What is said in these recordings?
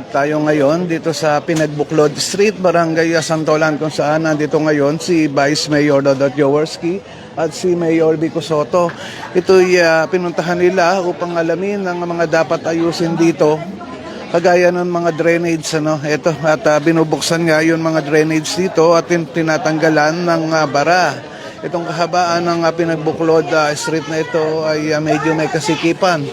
Tayo ngayon dito sa Pinagbuklod Street, Barangay Santolan, kung saan nandito ngayon si Vice Mayor Dodot Jaworski at si Mayor Vico Sotto. Ito'y pinuntahan nila upang alamin ang mga dapat ayusin dito, kagaya ng mga drainage. Ito, at binubuksan nga yun mga drainage dito at tinatanggalan ng bara. Itong kahabaan ng Pinagbuklod Street na ito ay medyo may kasikipan.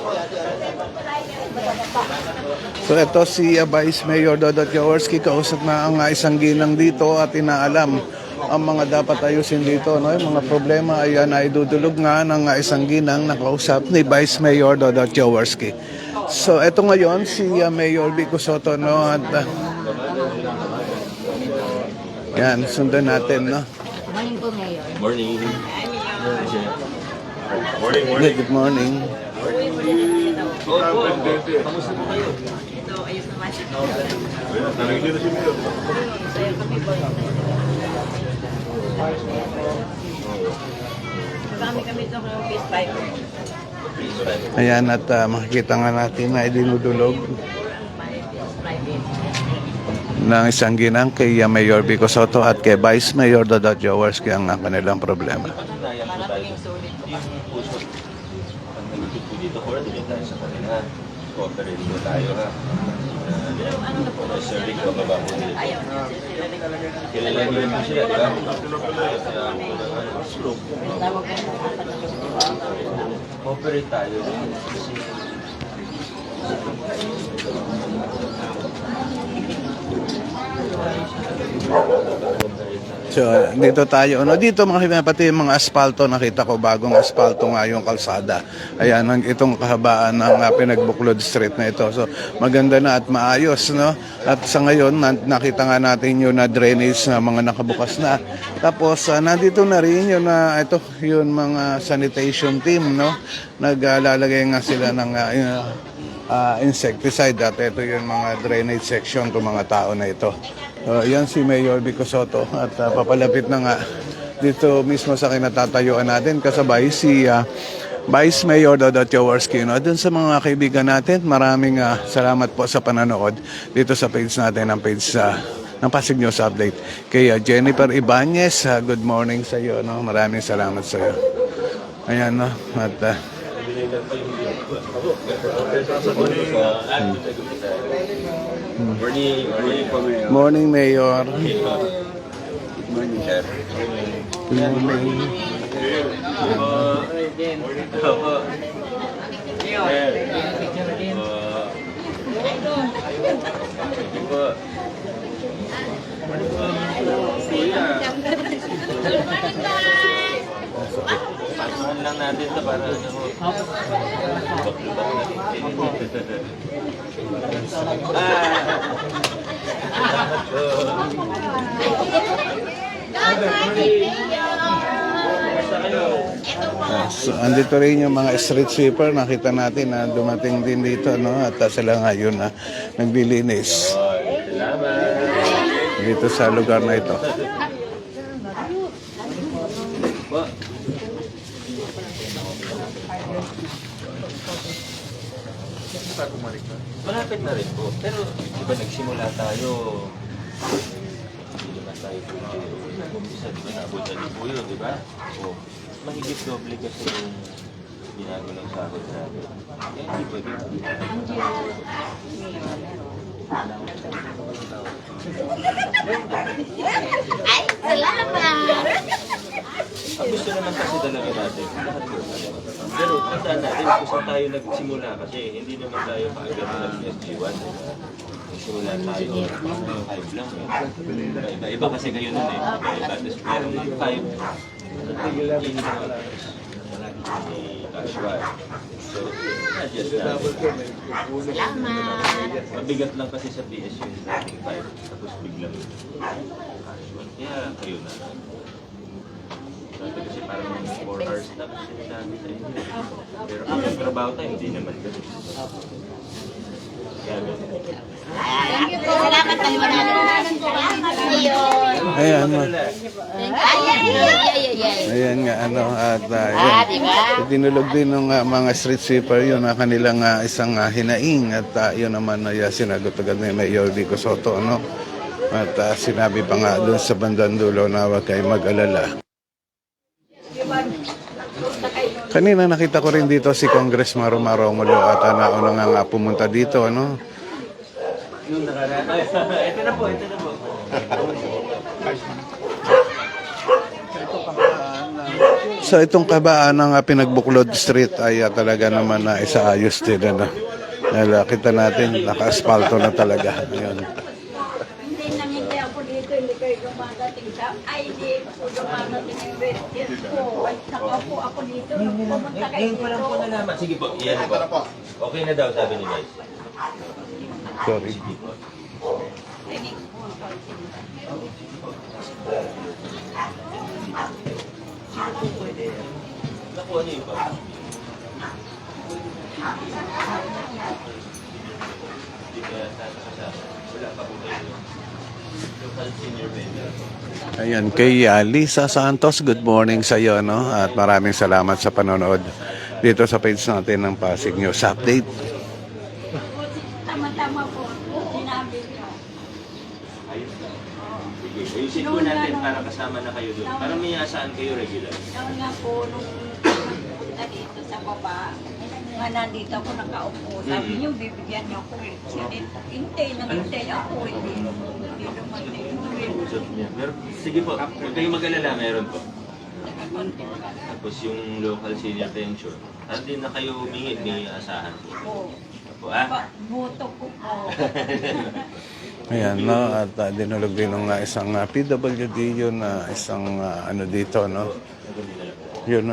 So ito si Vice Mayor Dodot Jaworski, kausap na ang isang ginang dito at inaalam ang mga dapat ayusin dito. Yung mga problema ay naidudulog nga ng isang ginang na kausap ni Vice Mayor Dodot Jaworski. So ito ngayon si Mayor Vico Sotto, at yan, sundan natin. Morning po, Mayor. Morning. Good morning. Kamusta po kayo? Ito, ayos naman. Sa'yo kami po. Kami ito ng Peace 5. Ayan, at makikita nga natin na idinudulog ng isang ginang kay Mayor Vico Sotto at kay Vice Mayor Dodot Jaworski ang kanilang problema. Para maging sulit po. Pag nag-ikot po dito, coordinate tayo sa kanila. Cooperate po tayo, ha? Pero ano na po? Sir Rick, bababa po nila. Ayaw na sila rin. Kilala niyo po sila, di ba? Tawag ko po apat na gusto. Cooperate tayo. So, dito tayo. Dito mga kaibigan, pati yung mga asfalto, nakita ko bagong asfalto nga yung kalsada. Ayan, itong kahabaan ng Pinagbuklod Street na ito. So, maganda na at maayos, At sa ngayon, nakita nga natin yung drainage na mga nakabukas na. Tapos, nandito na rin yung mga sanitation team, Naglalagay nga sila ng insecticide at ito yung mga drainage section ng mga tao na ito. Yan si Mayor Vico Sotto at papalapit na nga dito mismo sa kinatatayuan natin, kasabay si Vice Mayor Dodot Jaworski. Doon sa mga kaibigan natin, maraming salamat po sa pananood dito sa page natin, ng page ng Pasig News Update. Kay Jennifer Ibanez, good morning sa iyo. Maraming salamat sa iyo. Ayan, at morning, Mayor. Morning, sir. Good morning. Pasuhan lang natin ito para So, andito rin yung mga street sweeper. Nakita natin na dumating din dito, at sila ngayon na naglilinis dito sa lugar na ito. Malapit na rin po. Pero, di ba nagsimula tayo, hindi naman tayo po umpisa, di ba naabot na rin po yun, di ba? O, mahigit doble kasi yung binago ng sahod natin. Eh, hindi pwede. Ay, salamat! Ang gusto naman kasi talaga natin, lahat po talaga. Pero tandaan natin, kung saan tayo nagsimula kasi, hindi naman tayo kaagad na nag-SG1. Nagsimula tayo, 5 lang. Iba kasi kayo nun eh. Iba, tapos meron ng 5. Hindi naman ni Ashwar. So, adjust natin. Salamat! Mabigat lang kasi sa PSU yung dating 5. Tapos biglang Ashwar. Kaya kayo na. Dati kasi parang 4 hours na kasi sinasabi sa inyo. Pero ang trabaho tayo, hindi naman kasi. Kaya ganun. Salamat, paliwanagan. Salamat, Mayor. Ayan, Ay, Yes. Ayan nga, ano, at Di ba? dinulog din ng mga street sweeper yun na kanilang isang hinaing at yun naman ay sinagot agad ni Mayor Vico Soto, ano? At sinabi pa nga doon sa bandang dulo na huwag kayo mag-alala. Kanina nakita ko rin dito si Congress Maro Marongulo at nauna nga pumunta dito, ano? Yung nakaraan. Ito na po, ito na po. So itong kabaan ng Pinagbuklod Street ay talaga naman na isaayos din, ano? Nakita natin, naka-asphalto na talaga. Ayun. Hindi nang hindi ako dito, hindi kayo dumadating sa ID ko, dumadating yung resident ko. Ay, nakaupo ako dito, pumunta kayo Ngayon pa lang po dito. nalaman. Sige po, iyan po. Okay na daw, sabi ni Vice. Sorry. Sige po. Naku, ano yun pa? Hindi kaya kasama. Wala pa po kayo. Local senior vendor. Ayan, kay Lisa Santos, good morning sa iyo, no? At maraming salamat sa panonood dito sa page natin ng Pasig News Update. Tama-tama po, sinabi niyo. Ayun. Sige, ayusin po natin para kasama na kayo doon. Para may asaan kayo regular. Noon nga po, nung punta dito sa baba, nga nandito ako nakaupo, sabi niyo, bibigyan niyo ako. Hintay, nangintay ako, hindi dumating. Usap niya. Pero sige po, huwag kayong mag-alala, meron po. Nakakontin ka. Tapos yung local senior pension, hindi na kayo humingi, may asahan po. Po. Po, ah? Boto ko po. Ayan, no? At dinulog din ng isang PWD yun, isang ano dito, no? Yun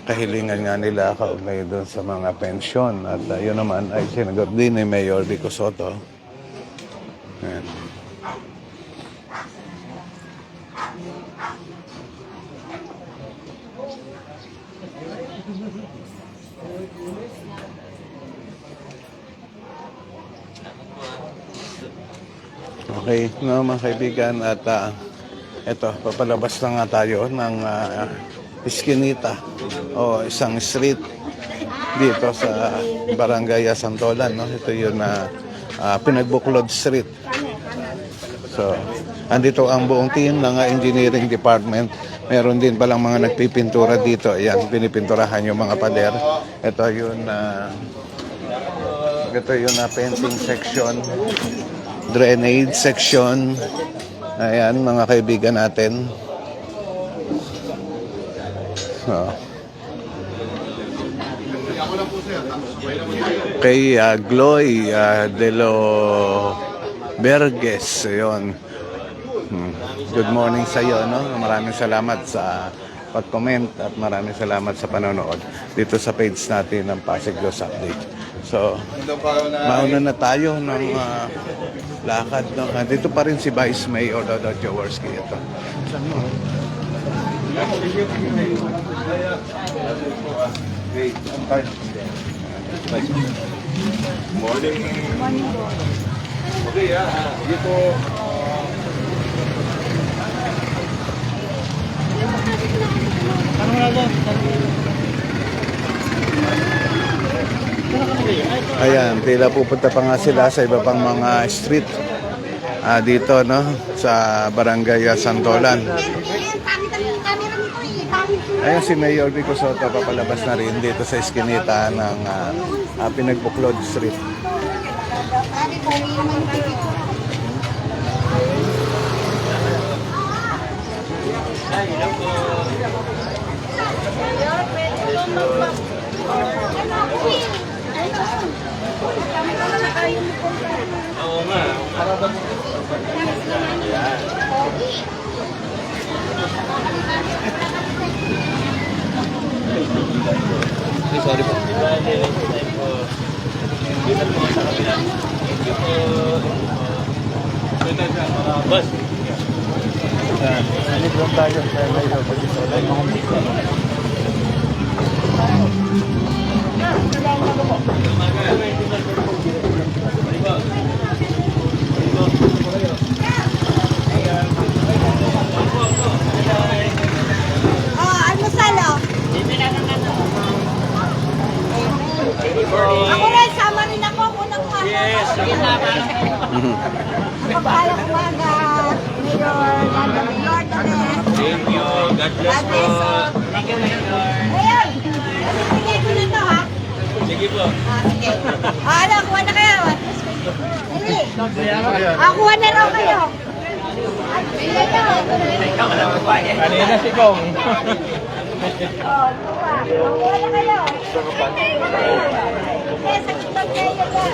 kahilingan nga nila kaugnay doon sa mga pensyon. At yun naman ay sinagot din ni Mayor Vico Soto. Ayan. Okay, no, mga kaibigan, at eto, papalabas na nga tayo ng Iskinita o isang street dito sa Barangay Santolan, no? Ito yun na Pinagbuklod Street. So, andito ang buong team ng engineering department. Meron din palang mga nagpipintura dito. Ayan, pinipinturahan yung mga pader. Ito yun na painting section, drainage section. Ayan, mga kaibigan natin. Oh. Kay Gloy de lo Berges, yun. Good morning sa iyo, no? Maraming salamat sa pag-comment at maraming salamat sa panonood dito sa page natin ng Pasig News Update. So, mauna na tayo ng lakad, no? Dito pa rin si Vice Mayor Dodot Jaworski. Ito. Morning. Okay, dito. Ayan, tila pupunta pa nga sila sa iba pang mga street dito, no? Sa Barangay Santolan. Ayan si Mayor Vico Soto, papalabas na rin dito sa iskinita ng Pinagbuklod Street. Oo nga. Sorry po. Bus. Nandito lang tayo sa Mayor Vico Soto. Mapagpalang umaga, Mayor Dolores. Thank you. God bless po. Ayun! Bigay ko na to, ha? Sige po. Sige. Ano, kuha na kayo. Dali. Kuha na raw kayo. Bigay nyo. Kanina si Kong. Kuha na kayo. Sige, sa kitang kayo dyan.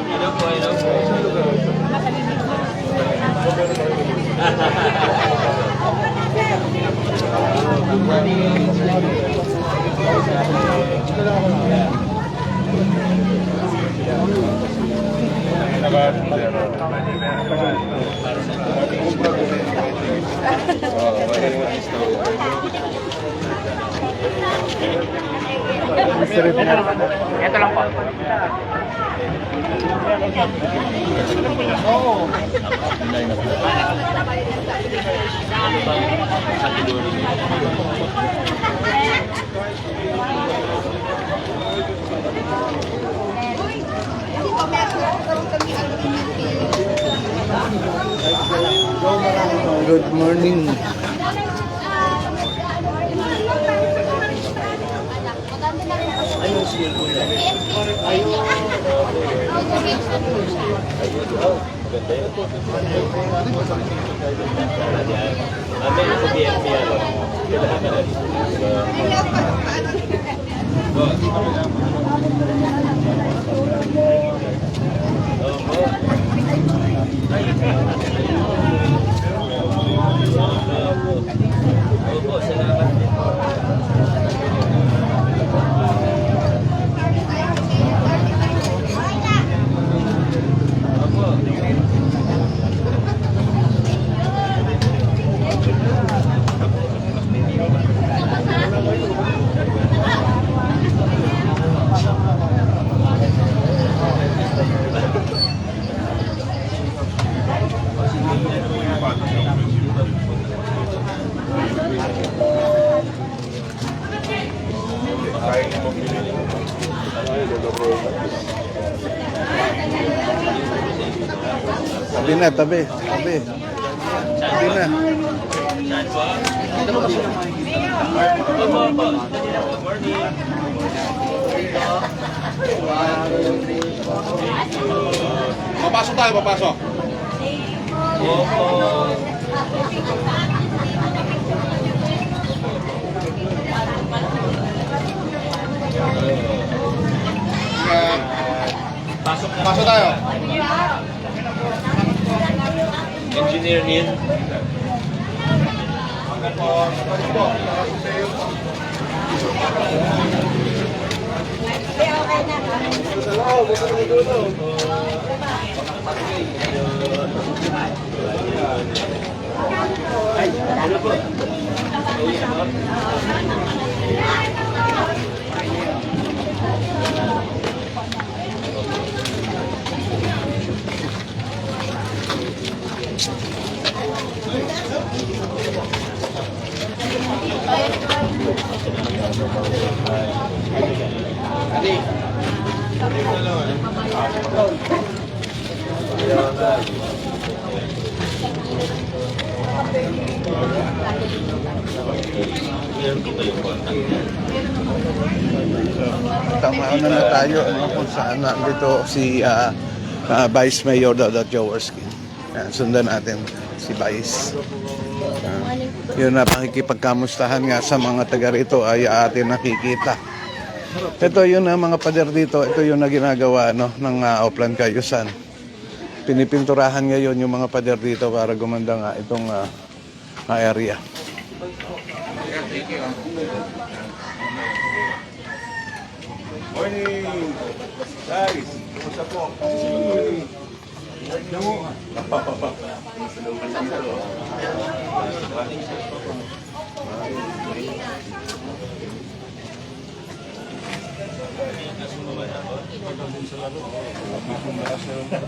Hello po, hello po. Ito lang po. Good morning. Amin sa BFP ano. Kailangan na rin. Opo, salamat din. Tabi na, tabi. Tabi. Tabi na. Papasok tayo, papasok. Pasok tayo. Engineer Neil. Okay na. Tama na tayo ano, kung saan nandito si Vice Mayor Dodot Jaworski. Sundan natin si Vice. Yun na pakikipagkamustahan nga sa mga taga rito ay atin nakikita. Ito yun na mga pader dito, ito yung na ginagawa no, ng Oplan Cayusan. Pinipinturahan ngayon yung mga pader dito para gumanda nga itong area. Morning, guys. Kumusta po?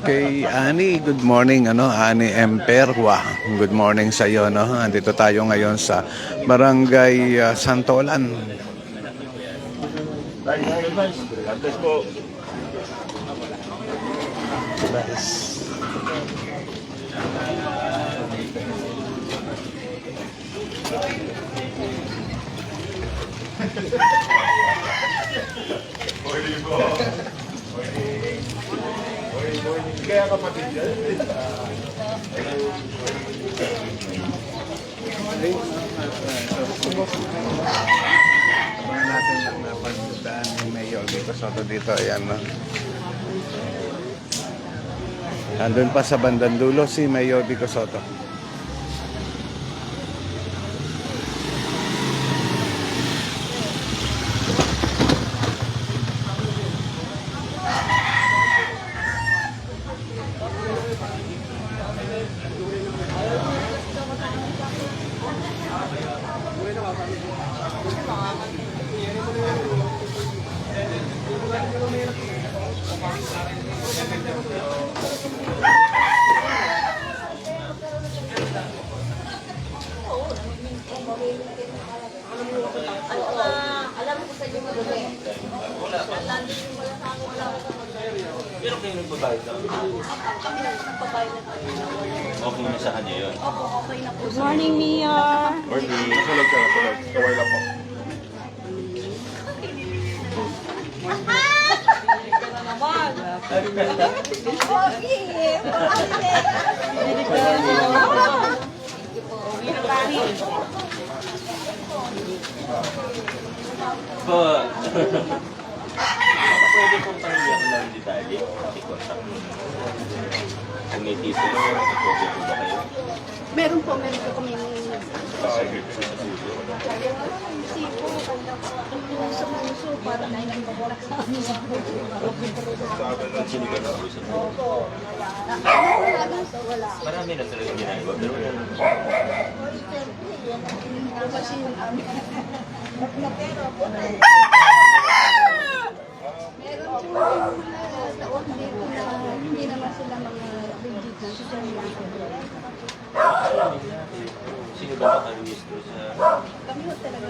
Kay Ani, good morning, Ani Emperwa. Good morning sa iyo, Andito tayo ngayon sa Barangay Santolan. God bless po. Kaya kapatid yan. Abangan natin lang na pagdaan ni Mayor Vico Soto dito. Ayan, Nandun pa sa bandang dulo si Mayor Vico Soto. Pero kayo nagbabayad na. Okay na sa kanya yun. Good morning, Mayor. Morning. Nasulog siya, nasulog. Kaway lang po. Po. Pwede pong pamilya ko ng detalye. I-contact mo. Kung may tipo nyo, pwede po ba kayo? Meron po kami Pasagit po sa puso. sipo, sa puso, para na yung pagbabalak sa amin sa puso. Sino ba nag-usap mo? Wala. Marami na talagang ginagawa. Pero wala naman. Kasi yung amin. Meron po taon dito na hindi naman sila mga legit na social media. Sino ba nakarehistro sa... Kami ho talaga.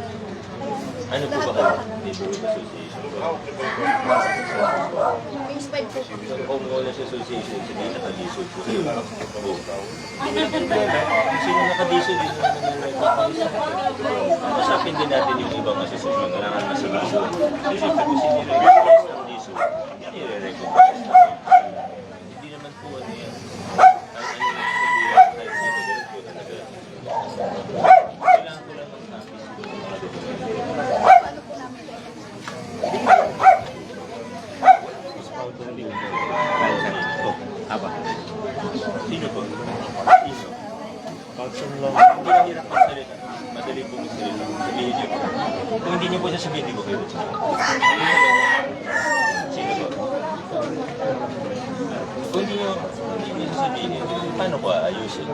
Ano po ba kayo? Dito association ba? Yung inspired po. Kung wala sa association, sino yung nakadisod po kayo? Sino nakadisod din naman na nag-request? Masapin din natin yung ibang association na naman masiguro. So, siyempre kung sino yung ng disod, yan i-recognize natin. Hindi naman po ano yan. Kahit ano yung sabihin, kahit dito ganun po talaga. Kailangan ko lang ng tapis. Sino po? Sino? Council lang. Hindi na hirap magsalita. Madali po magsalita. Sabihin niyo. Kung hindi niyo po sasabihin, di ko kayo sasabihin. Sino po? Kung hindi niyo sasabihin, paano ko ayusin?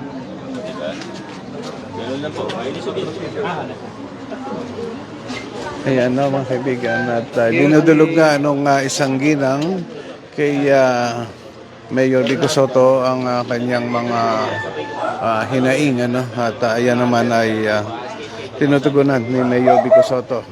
Diba? Ganun lang po. Ngayon sabihin. Ayan mga kaibigan. At dinudulog nga nung isang ginang kay Mayor Vico Soto ang kanyang mga hinaing. At ayan naman ay tinutugunan ni Mayor Vico Soto.